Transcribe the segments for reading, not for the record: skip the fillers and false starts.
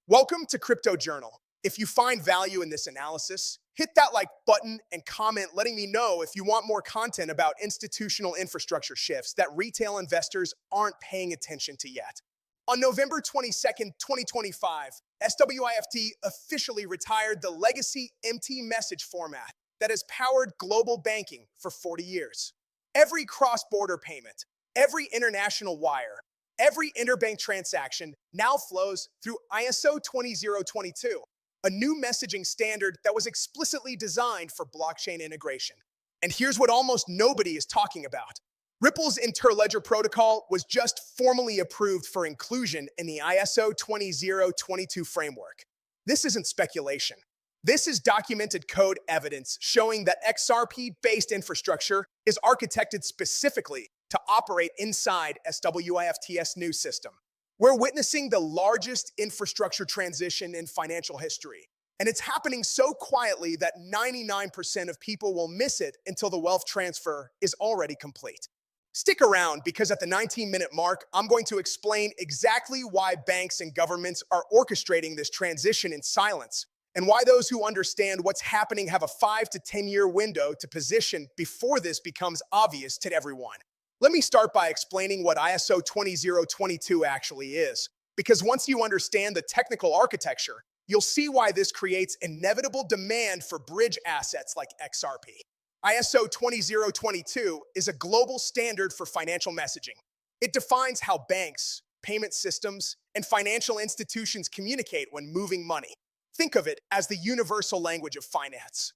Welcome to Crypto Journal. If you find value in this analysis, hit that like button and comment letting me know if you want more content about institutional infrastructure shifts that retail investors aren't paying attention to yet. On November 22nd, 2025, SWIFT officially retired the legacy empty message format that has powered global banking for 40 years. Every cross-border payment, every international wire, every interbank transaction now flows through ISO 20022, a new messaging standard that was explicitly designed for blockchain integration. And here's what almost nobody is talking about. Ripple's Interledger protocol was just formally approved for inclusion in the ISO 20022 framework. This isn't speculation. This is documented code evidence showing that XRP-based infrastructure is architected specifically to operate inside SWIFT's new system. We're witnessing the largest infrastructure transition in financial history, and it's happening so quietly that 99% of people will miss it until the wealth transfer is already complete. Stick around because at the 19-minute mark, I'm going to explain exactly why banks and governments are orchestrating this transition in silence, and why those who understand what's happening have a 5 to 10-year window to position before this becomes obvious to everyone. Let me start by explaining what ISO 20022 actually is, because once you understand the technical architecture, you'll see why this creates inevitable demand for bridge assets like XRP. ISO 20022 is a global standard for financial messaging. It defines how banks, payment systems, and financial institutions communicate when moving money. Think of it as the universal language of finance.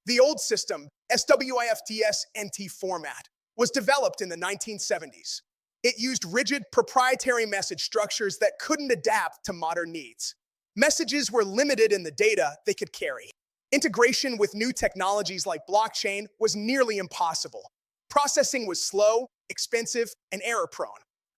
The old system, SWIFT's NT format, was developed in the 1970s. It used rigid proprietary message structures that couldn't adapt to modern needs. Messages were limited in the data they could carry. Integration with new technologies like blockchain was nearly impossible. Processing was slow, expensive, and error-prone.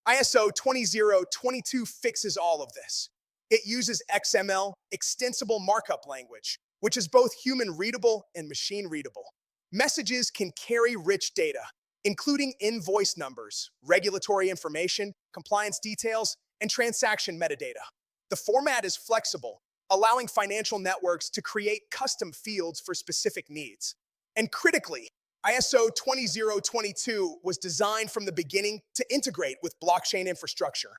ISO 20022 fixes all of this. It uses XML, extensible markup language, which is both human-readable and machine-readable. Messages can carry rich data, including invoice numbers, regulatory information, compliance details, and transaction metadata. The format is flexible, allowing financial networks to create custom fields for specific needs. And critically, ISO 20022 was designed from the beginning to integrate with blockchain infrastructure.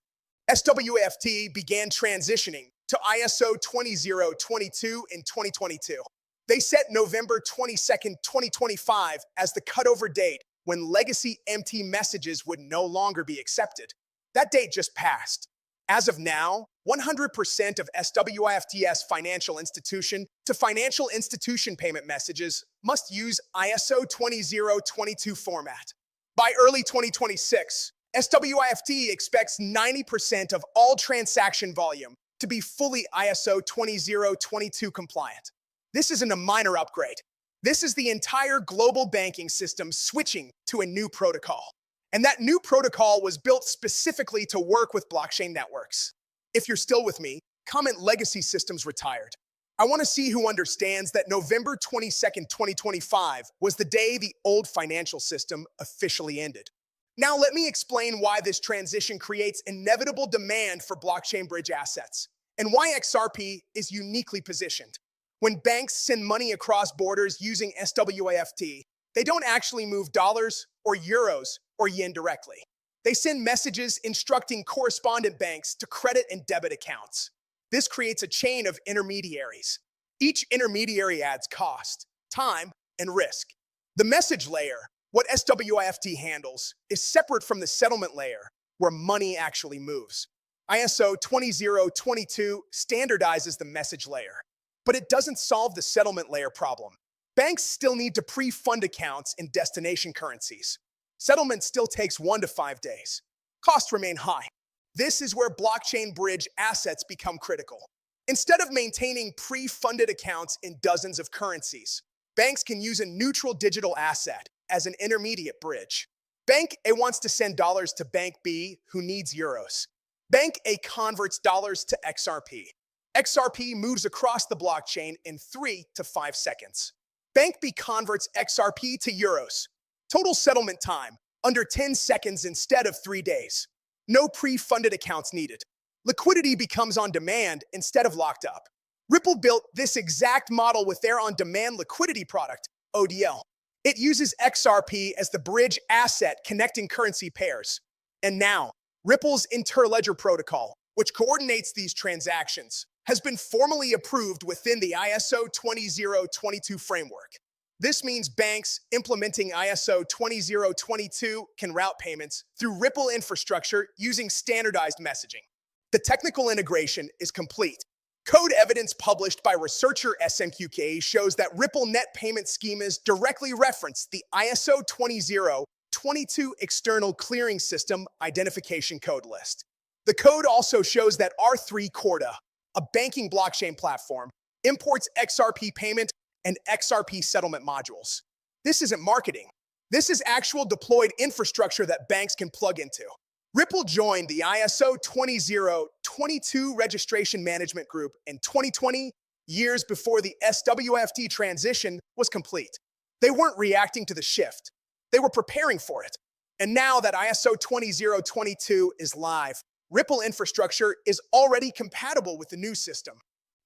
SWIFT began transitioning to ISO 20022 in 2022. They set November 22nd, 2025 as the cutover date when legacy empty messages would no longer be accepted. That date just passed. As of now, 100% of SWIFT's financial institution to financial institution payment messages must use ISO 20022 format. By early 2026, SWIFT expects 90% of all transaction volume to be fully ISO 20022 compliant. This isn't a minor upgrade. This is the entire global banking system switching to a new protocol. And that new protocol was built specifically to work with blockchain networks. If you're still with me, comment legacy systems retired. I want to see who understands that November 22nd, 2025 was the day the old financial system officially ended. Now let me explain why this transition creates inevitable demand for blockchain bridge assets, and why XRP is uniquely positioned. When banks send money across borders using SWIFT, they don't actually move dollars or euros or yen directly. They send messages instructing correspondent banks to credit and debit accounts. This creates a chain of intermediaries. Each intermediary adds cost, time, and risk. The message layer, what SWIFT handles, is separate from the settlement layer, where money actually moves. ISO 20022 standardizes the message layer, but it doesn't solve the settlement layer problem. Banks still need to pre-fund accounts in destination currencies. Settlement still takes 1 to 5 days. Costs remain high. This is where blockchain bridge assets become critical. Instead of maintaining pre-funded accounts in dozens of currencies, banks can use a neutral digital asset as an intermediate bridge. Bank A wants to send dollars to Bank B, who needs euros. Bank A converts dollars to XRP. XRP moves across the blockchain in 3 to 5 seconds. Bank B converts XRP to euros. Total settlement time, under 10 seconds instead of 3 days. No pre-funded accounts needed. Liquidity becomes on demand instead of locked up. Ripple built this exact model with their on-demand liquidity product, ODL. It uses XRP as the bridge asset connecting currency pairs. And now, Ripple's Interledger protocol, which coordinates these transactions, has been formally approved within the ISO 20022 framework. This means banks implementing ISO 20022 can route payments through Ripple infrastructure using standardized messaging. The technical integration is complete. Code evidence published by researcher SMQK shows that Ripple net payment schemas directly reference the ISO 20022 external clearing system identification code list. The code also shows that R3 Corda, a banking blockchain platform, imports XRP payment and XRP settlement modules. This isn't marketing. This is actual deployed infrastructure that banks can plug into. Ripple joined the ISO 20022 registration management group in 2020, years before the SWFT transition was complete. They weren't reacting to the shift. They were preparing for it. And now that ISO 20022 is live, Ripple infrastructure is already compatible with the new system.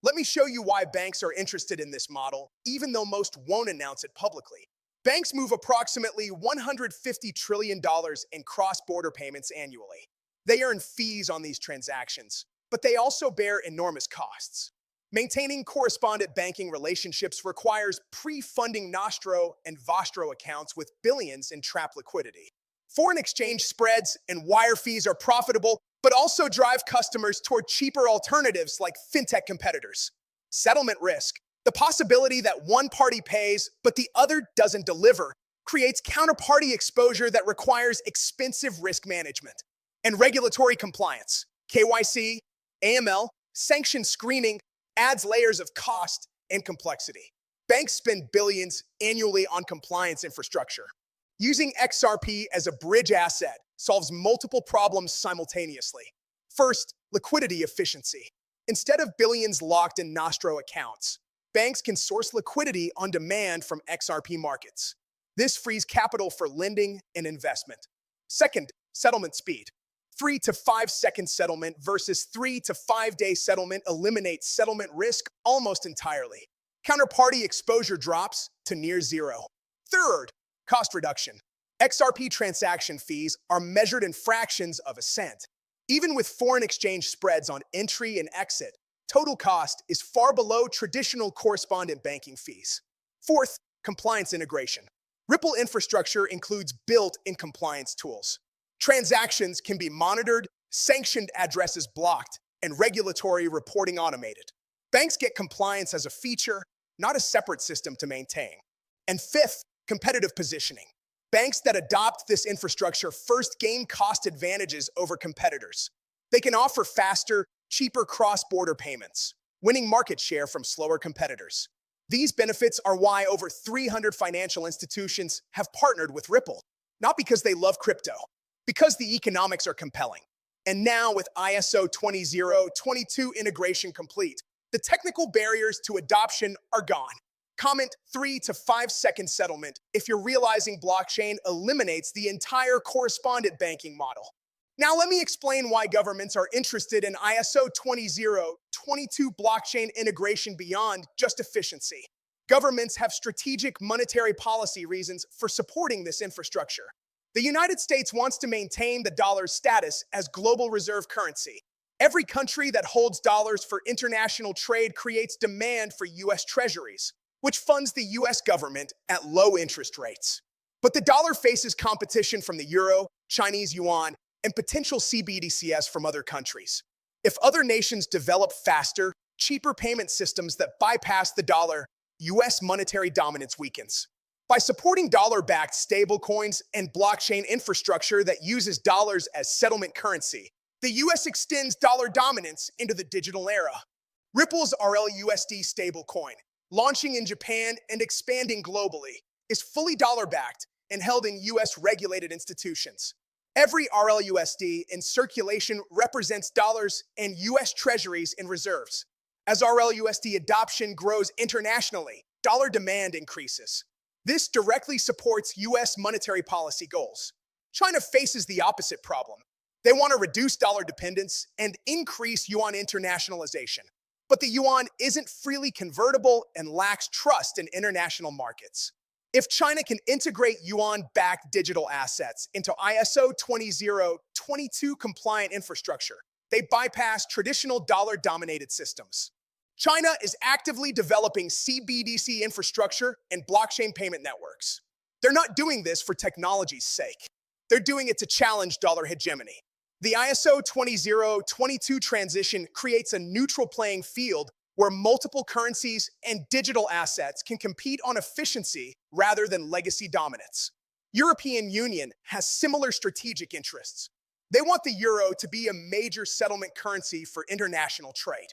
Let me show you why banks are interested in this model, even though most won't announce it publicly. Banks move approximately $150 trillion in cross-border payments annually. They earn fees on these transactions, but they also bear enormous costs. Maintaining correspondent banking relationships requires pre-funding Nostro and Vostro accounts with billions in trapped liquidity. Foreign exchange spreads and wire fees are profitable, but also drive customers toward cheaper alternatives like fintech competitors. Settlement risk. The possibility that one party pays, but the other doesn't deliver, creates counterparty exposure that requires expensive risk management. And regulatory compliance, KYC, AML, sanction screening, adds layers of cost and complexity. Banks spend billions annually on compliance infrastructure. Using XRP as a bridge asset solves multiple problems simultaneously. First, liquidity efficiency. Instead of billions locked in Nostro accounts, banks can source liquidity on demand from XRP markets. This frees capital for lending and investment. Second, settlement speed. 3 to 5 second settlement versus 3 to 5 day settlement eliminates settlement risk almost entirely. Counterparty exposure drops to near zero. Third, cost reduction. XRP transaction fees are measured in fractions of a cent. Even with foreign exchange spreads on entry and exit, total cost is far below traditional correspondent banking fees. Fourth, compliance integration. Ripple infrastructure includes built-in compliance tools. Transactions can be monitored, sanctioned addresses blocked, and regulatory reporting automated. Banks get compliance as a feature, not a separate system to maintain. And fifth, competitive positioning. Banks that adopt this infrastructure first gain cost advantages over competitors. They can offer faster, cheaper cross-border payments, winning market share from slower competitors. These benefits are why over 300 financial institutions have partnered with Ripple, not because they love crypto, because the economics are compelling. And now with ISO 20022 integration complete, the technical barriers to adoption are gone. Comment 3 to 5 second settlement if you're realizing blockchain eliminates the entire correspondent banking model. Now let me explain why governments are interested in ISO 20022 blockchain integration beyond just efficiency. Governments have strategic monetary policy reasons for supporting this infrastructure. The United States wants to maintain the dollar's status as global reserve currency. Every country that holds dollars for international trade creates demand for US treasuries, which funds the US government at low interest rates. But the dollar faces competition from the euro, Chinese yuan, and potential CBDCs from other countries. If other nations develop faster, cheaper payment systems that bypass the dollar, US monetary dominance weakens. By supporting dollar-backed stablecoins and blockchain infrastructure that uses dollars as settlement currency, the US extends dollar dominance into the digital era. Ripple's RLUSD stablecoin, launching in Japan and expanding globally, is fully dollar-backed and held in US-regulated institutions. Every RLUSD in circulation represents dollars and US treasuries in reserves. As RLUSD adoption grows internationally, dollar demand increases. This directly supports US monetary policy goals. China faces the opposite problem. They want to reduce dollar dependence and increase yuan internationalization. But the yuan isn't freely convertible and lacks trust in international markets. If China can integrate yuan-backed digital assets into ISO 20022 compliant infrastructure, they bypass traditional dollar-dominated systems. China is actively developing CBDC infrastructure and blockchain payment networks. They're not doing this for technology's sake. They're doing it to challenge dollar hegemony. The ISO 20022 transition creates a neutral playing field where multiple currencies and digital assets can compete on efficiency rather than legacy dominance. European Union has similar strategic interests. They want the euro to be a major settlement currency for international trade.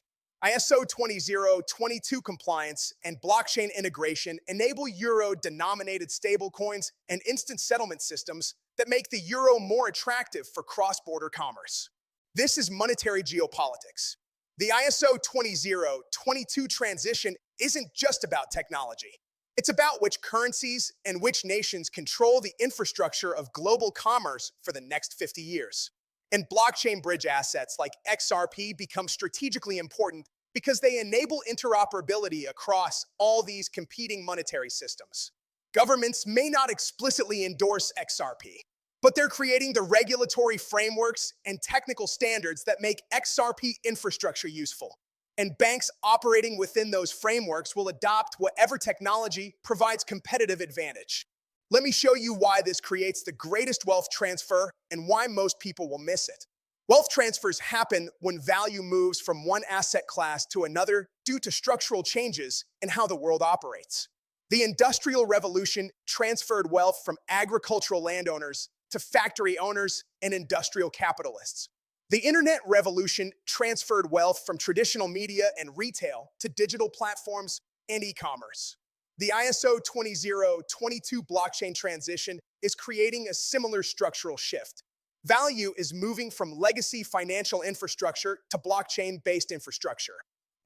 ISO 20022 compliance and blockchain integration enable euro-denominated stablecoins and instant settlement systems that make the euro more attractive for cross-border commerce. This is monetary geopolitics. The ISO 20022 transition isn't just about technology. It's about which currencies and which nations control the infrastructure of global commerce for the next 50 years. And blockchain bridge assets like XRP become strategically important because they enable interoperability across all these competing monetary systems. Governments may not explicitly endorse XRP, but they're creating the regulatory frameworks and technical standards that make XRP infrastructure useful. And banks operating within those frameworks will adopt whatever technology provides competitive advantage. Let me show you why this creates the greatest wealth transfer and why most people will miss it. Wealth transfers happen when value moves from one asset class to another due to structural changes in how the world operates. The Industrial Revolution transferred wealth from agricultural landowners to factory owners and industrial capitalists. The Internet Revolution transferred wealth from traditional media and retail to digital platforms and e-commerce. The ISO 20022 blockchain transition is creating a similar structural shift. Value is moving from legacy financial infrastructure to blockchain-based infrastructure.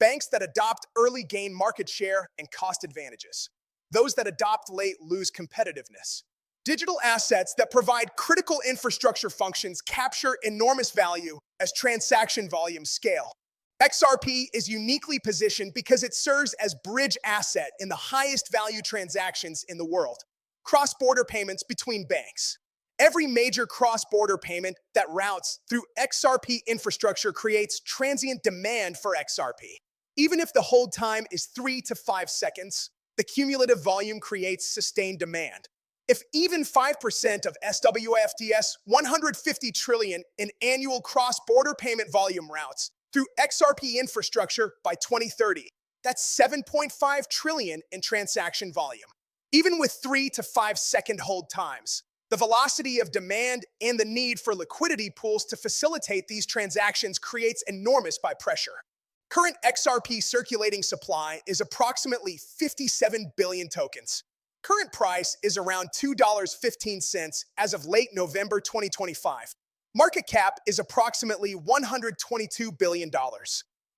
Banks that adopt early gain market share and cost advantages. Those that adopt late lose competitiveness. Digital assets that provide critical infrastructure functions capture enormous value as transaction volumes scale. XRP is uniquely positioned because it serves as bridge asset in the highest value transactions in the world, cross-border payments between banks. Every major cross-border payment that routes through XRP infrastructure creates transient demand for XRP. Even if the hold time is 3 to 5 seconds, the cumulative volume creates sustained demand. If even 5% of SWFD's 150 trillion in annual cross-border payment volume routes through XRP infrastructure by 2030, that's 7.5 trillion in transaction volume. Even with 3 to 5 second hold times, the velocity of demand and the need for liquidity pools to facilitate these transactions creates enormous buy pressure. Current XRP circulating supply is approximately 57 billion tokens. Current price is around $2.15 as of late November 2025. Market cap is approximately $122 billion.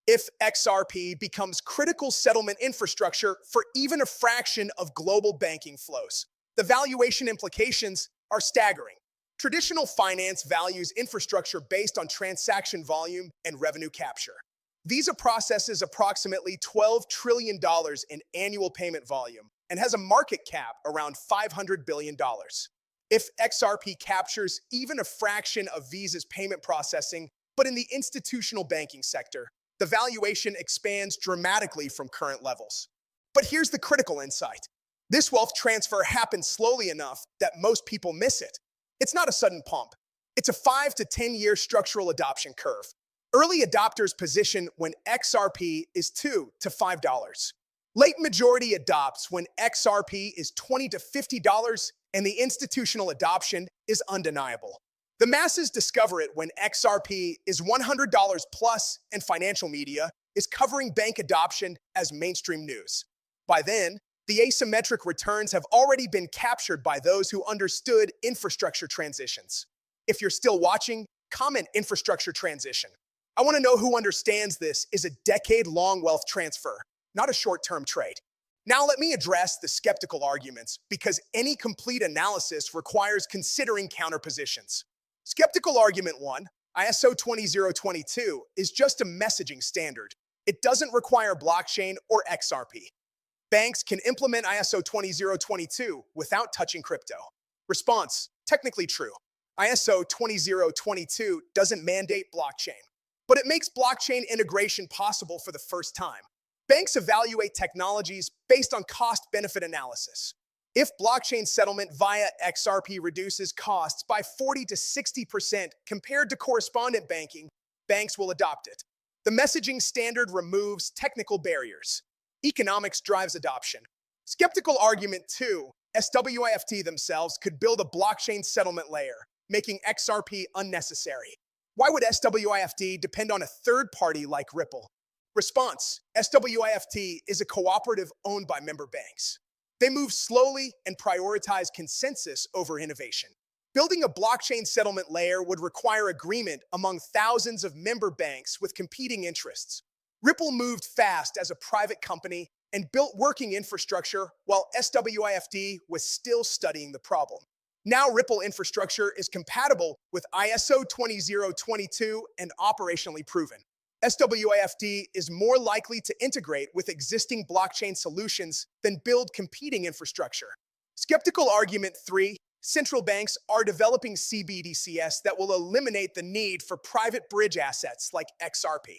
If XRP becomes critical settlement infrastructure for even a fraction of global banking flows, the valuation implications are staggering. Traditional finance values infrastructure based on transaction volume and revenue capture. Visa processes approximately $12 trillion in annual payment volume and has a market cap around $500 billion. If XRP captures even a fraction of Visa's payment processing, but in the institutional banking sector, the valuation expands dramatically from current levels. But here's the critical insight. This wealth transfer happens slowly enough that most people miss it. It's not a sudden pump. It's a 5 to 10-year structural adoption curve. Early adopters position when XRP is $2 to $5. Late majority adopts when XRP is $20 to $50, and the institutional adoption is undeniable. The masses discover it when XRP is $100 plus and financial media is covering bank adoption as mainstream news. By then, the asymmetric returns have already been captured by those who understood infrastructure transitions. If you're still watching, comment infrastructure transition. I want to know who understands this is a decade-long wealth transfer, not a short-term trade. Now let me address the skeptical arguments, because any complete analysis requires considering counterpositions. Skeptical argument 1, ISO 20022 is just a messaging standard. It doesn't require blockchain or XRP. Banks can implement ISO 20022 without touching crypto. Response: technically true. ISO 20022 doesn't mandate blockchain, but it makes blockchain integration possible for the first time. Banks evaluate technologies based on cost-benefit analysis. If blockchain settlement via XRP reduces costs by 40 to 60% compared to correspondent banking, banks will adopt it. The messaging standard removes technical barriers. Economics drives adoption. Skeptical argument 2, SWIFT themselves could build a blockchain settlement layer, making XRP unnecessary. Why would SWIFT depend on a third party like Ripple? Response: SWIFT is a cooperative owned by member banks. They move slowly and prioritize consensus over innovation. Building a blockchain settlement layer would require agreement among thousands of member banks with competing interests. Ripple moved fast as a private company and built working infrastructure while SWIFT was still studying the problem. Now Ripple infrastructure is compatible with ISO 20022 and operationally proven. SWIFT is more likely to integrate with existing blockchain solutions than build competing infrastructure. Skeptical argument 3, central banks are developing CBDCs that will eliminate the need for private bridge assets like XRP.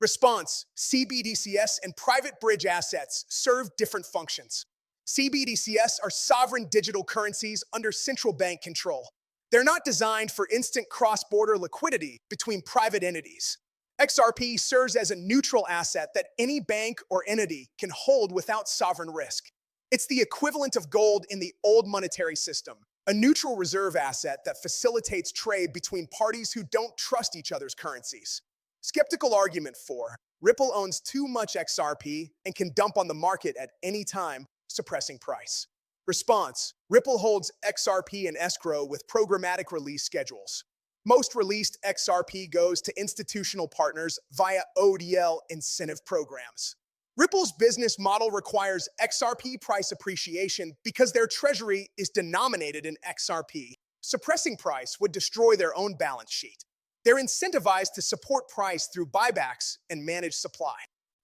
Response: CBDCs and private bridge assets serve different functions. CBDCs are sovereign digital currencies under central bank control. They're not designed for instant cross-border liquidity between private entities. XRP serves as a neutral asset that any bank or entity can hold without sovereign risk. It's the equivalent of gold in the old monetary system, a neutral reserve asset that facilitates trade between parties who don't trust each other's currencies. Skeptical argument 4, Ripple owns too much XRP and can dump on the market at any time, suppressing price. Response: Ripple holds XRP in escrow with programmatic release schedules. Most released XRP goes to institutional partners via ODL incentive programs. Ripple's business model requires XRP price appreciation because their treasury is denominated in XRP. Suppressing price would destroy their own balance sheet. They're incentivized to support price through buybacks and manage supply.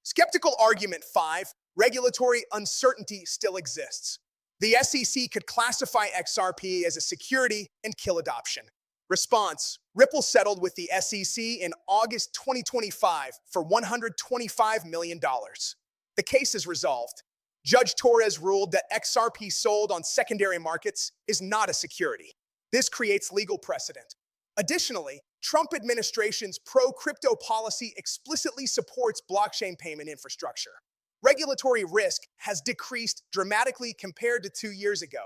Skeptical argument 5, regulatory uncertainty still exists. The SEC could classify XRP as a security and kill adoption. Response: Ripple settled with the SEC in August 2025 for $125 million. The case is resolved. Judge Torres ruled that XRP sold on secondary markets is not a security. This creates legal precedent. Additionally, Trump administration's pro-crypto policy explicitly supports blockchain payment infrastructure. Regulatory risk has decreased dramatically compared to 2 years ago.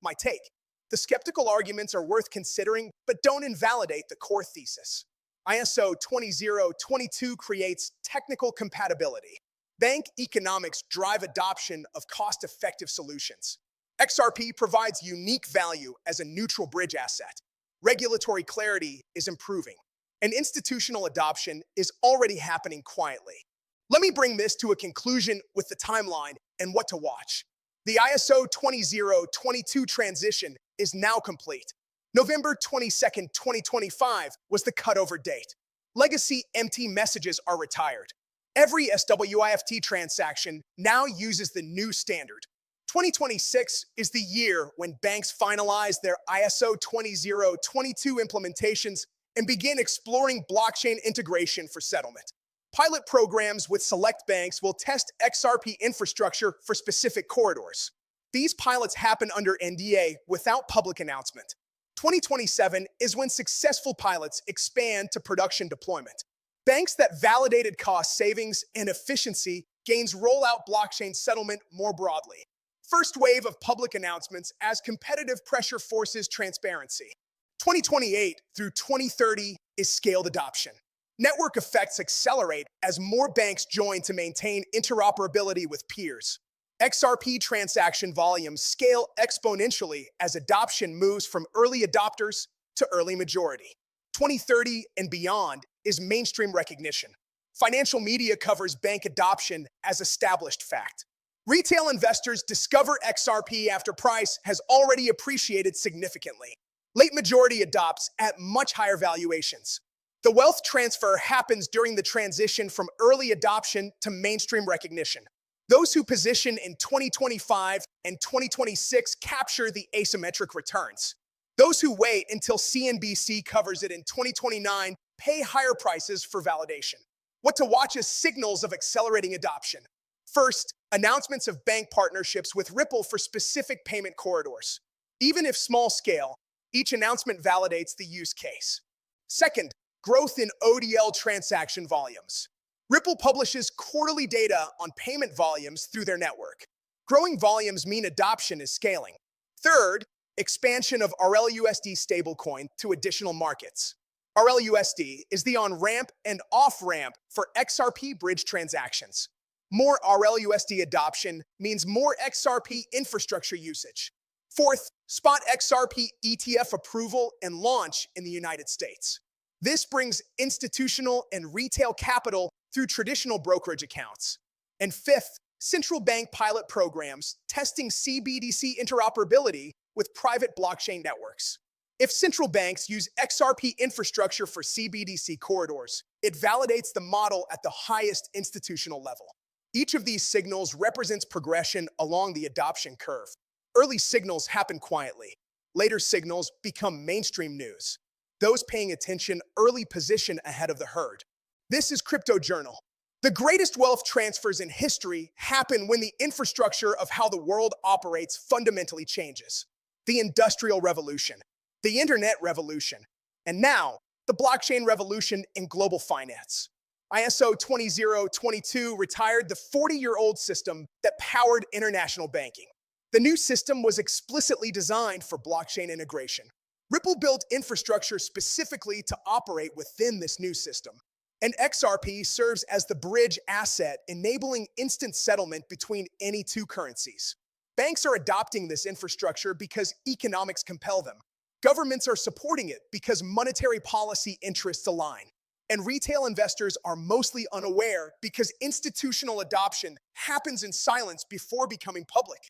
My take: the skeptical arguments are worth considering, but don't invalidate the core thesis. ISO 20022 creates technical compatibility. Bank economics drive adoption of cost-effective solutions. XRP provides unique value as a neutral bridge asset. Regulatory clarity is improving, and institutional adoption is already happening quietly. Let me bring this to a conclusion with the timeline and what to watch. The ISO 20022 transition is now complete. November 22, 2025 was the cutover date. Legacy empty messages are retired. Every SWIFT transaction now uses the new standard. 2026 is the year when banks finalize their ISO 20022 implementations and begin exploring blockchain integration for settlement. Pilot programs with select banks will test XRP infrastructure for specific corridors. These pilots happen under NDA without public announcement. 2027 is when successful pilots expand to production deployment. Banks that validated cost savings and efficiency gains rollout blockchain settlement more broadly. First wave of public announcements as competitive pressure forces transparency. 2028 through 2030 is scaled adoption. Network effects accelerate as more banks join to maintain interoperability with peers. XRP transaction volumes scale exponentially as adoption moves from early adopters to early majority. 2030 and beyond is mainstream recognition. Financial media covers bank adoption as established fact. Retail investors discover XRP after price has already appreciated significantly. Late majority adopts at much higher valuations. The wealth transfer happens during the transition from early adoption to mainstream recognition. Those who position in 2025 and 2026 capture the asymmetric returns. Those who wait until CNBC covers it in 2029 pay higher prices for validation. What to watch is signals of accelerating adoption. First, announcements of bank partnerships with Ripple for specific payment corridors. Even if small scale, each announcement validates the use case. Second, growth in ODL transaction volumes. Ripple publishes quarterly data on payment volumes through their network. Growing volumes mean adoption is scaling. Third, expansion of RLUSD stablecoin to additional markets. RLUSD is the on-ramp and off-ramp for XRP bridge transactions. More RLUSD adoption means more XRP infrastructure usage. Fourth, spot XRP ETF approval and launch in the United States. This brings institutional and retail capital through traditional brokerage accounts. And fifth, central bank pilot programs testing CBDC interoperability with private blockchain networks. If central banks use XRP infrastructure for CBDC corridors, it validates the model at the highest institutional level. Each of these signals represents progression along the adoption curve. Early signals happen quietly. Later signals become mainstream news. Those paying attention early position ahead of the herd. This is Crypto Journal. The greatest wealth transfers in history happen when the infrastructure of how the world operates fundamentally changes. The Industrial Revolution, the Internet Revolution, and now the blockchain revolution in global finance. ISO 20022 retired the 40-year-old system that powered international banking. The new system was explicitly designed for blockchain integration. Ripple built infrastructure specifically to operate within this new system. And XRP serves as the bridge asset, enabling instant settlement between any two currencies. Banks are adopting this infrastructure because economics compel them. Governments are supporting it because monetary policy interests align. And retail investors are mostly unaware because institutional adoption happens in silence before becoming public.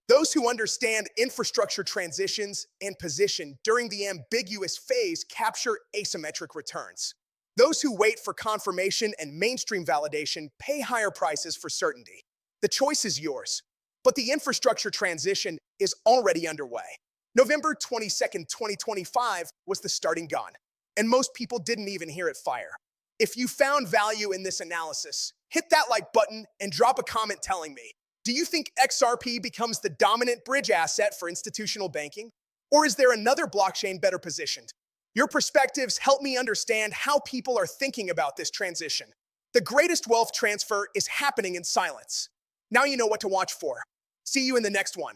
Those who understand infrastructure transitions and position during the ambiguous phase capture asymmetric returns. Those who wait for confirmation and mainstream validation pay higher prices for certainty. The choice is yours, but the infrastructure transition is already underway. November 22nd, 2025 was the starting gun, and most people didn't even hear it fire. If you found value in this analysis, hit that like button and drop a comment telling me, do you think XRP becomes the dominant bridge asset for institutional banking? Or is there another blockchain better positioned? Your perspectives help me understand how people are thinking about this transition. The greatest wealth transfer is happening in silence. Now you know what to watch for. See you in the next one.